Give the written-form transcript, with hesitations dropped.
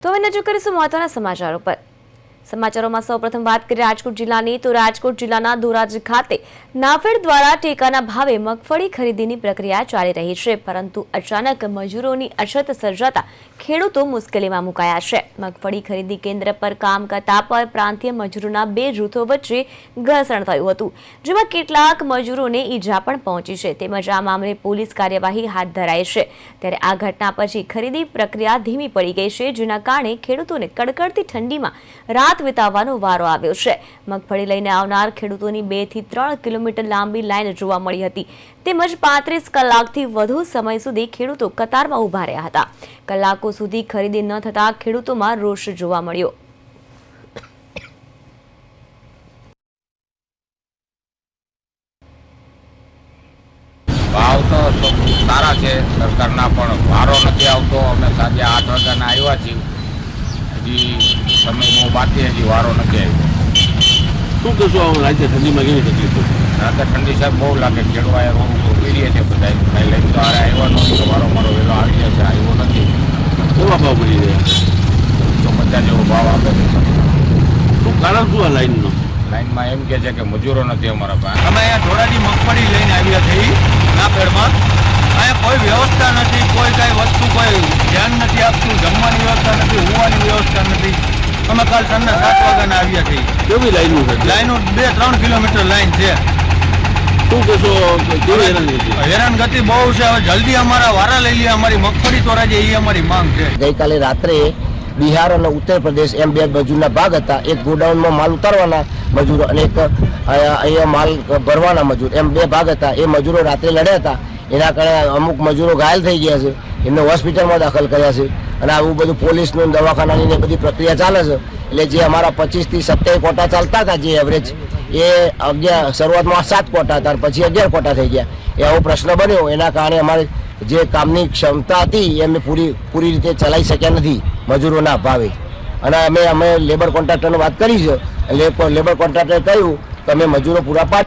તો હવે નજર કરીશું મહત્વના સમાચારો પર। સમાચારોમાં સૌપ્રથમ વાત કરીએ રાજકોટ જિલ્લાની, તો રાજકોટ જિલ્લાના ધોરાજી ખાતે નાફેડ દ્વારા ટેકાના ભાવે મગફળી ખરીદીની પ્રક્રિયા ચાલી રહી છે, પરંતુ અચાનક મજૂરોની અછત સર્જાતા ખેડૂતો મુશ્કેલીમાં મુકાયા છે। મગફળી ખરીદી કેન્દ્ર પર કામ કરતા પ્રાંતીય મજૂરોના બે જૂથો વચ્ચે ઘર્ષણ થયું હતું, જેમાં કેટલાક મજૂરોને ઈજા પણ પહોંચી છે, તેમજ આ મામલે પોલીસ કાર્યવાહી હાથ ધરાઈ છે। ત્યારે આ ઘટના પછી ખરીદી પ્રક્રિયા ધીમી પડી ગઈ છે, જેના કારણે ખેડૂતોને કડકડતી ઠંડીમાં રાત વિતાવવાનો વારો આવ્યો છે। મગફળી લઈને આવનાર ખેડૂતોની 2 થી 3 કિલોમીટર લાંબી લાઈન જોવા મળી હતી, તેમજ 35 કલાકથી વધુ સમય સુધી ખેડૂતો કતારમાં ઊભા રહ્યા હતા। કલાકો સુધી ખરીદી ન થતા ખેડૂતોમાં રોષ જોવા મળ્યો। ભાવ તો સારા છે સરકારના, પણ વારો નથી આવતો। અમે સાંજે 8 વાગ્યાના આવ્યા છીએ, હજી સમય બહુ બાકી, હજી વારો નથી આવ્યો। શું કહેશો રાજ્ય ઠંડીમાં કેવી તકલીફ છે? રાતે ઠંડી સાહેબ બહુ લાગે, ખેડવા પીડીએ છે બધા, કંઈ લઈને તો હારે આવ્યો નથી, વારો મારો વહેલો આવી જશે, આવ્યો નથી। કેવા ભાવ પડી રહ્યા? 150 જેવો ભાવ આપે છે। શું કારણ શું આ લાઈનનો? લાઈનમાં એમ કે છે કે મજૂરો નથી અમારા પાસે। અમે અહીંયા ધોરાજી મગફળી લઈને આવ્યા છીએ નાફેડમાં। અહીંયા કોઈ વ્યવસ્થા નથી, કોઈ કાંઈ વસ્તુ કોઈ ધ્યાન નથી આપતું, જમવાની વ્યવસ્થા નથી, હોવાની વ્યવસ્થા નથી। અમે કાલ સાંજના 7 વાગ્યાના આવ્યા છીએ। કેવી લાઈનો છે? લાઈનો 2-3 કિલોમીટર લાઈન છે। શું કહેશો કેવી હેરાનગતિ? હેરાનગતિ બહુ છે। હવે જલ્દી અમારા વારા લઈ લે, અમારી મગફળી તોરાજે એ અમારી માંગ છે। ગઈકાલે રાત્રે બિહાર અને ઉત્તર પ્રદેશ એમ બે મજૂરના ભાગ હતા। એક ગોડાઉનમાં માલ ઉતારવાના મજૂરો અને એક અહીંયા માલ ભરવાના મજૂર, એમ બે ભાગ હતા। એ મજૂરો રાત્રે લડ્યા હતા, એના કારણે અમુક મજૂરો ઘાયલ થઈ ગયા છે, એમને હોસ્પિટલમાં દાખલ કર્યા છે, અને આવું બધું પોલીસનું દવાખાનાની બધી પ્રક્રિયા ચાલે છે। એટલે જે અમારા 25 થી 27 કોટા ચાલતા હતા જે એવરેજ, એ 11 શરૂઆતમાં 7 કોટા હતા, પછી 11 કોટા થઈ ગયા। એ આવો પ્રશ્ન બન્યો, એના કારણે અમારે જે કામની ક્ષમતા હતી એ અમે પૂરી રીતે ચલાવી શક્યા નથી મજૂરોના અભાવે। અને અમે લેબર કોન્ટ્રાક્ટરને વાત કરી છે, લેબર કોન્ટ્રાક્ટરે કહ્યું કે અમે મજૂરો પૂરા પાડ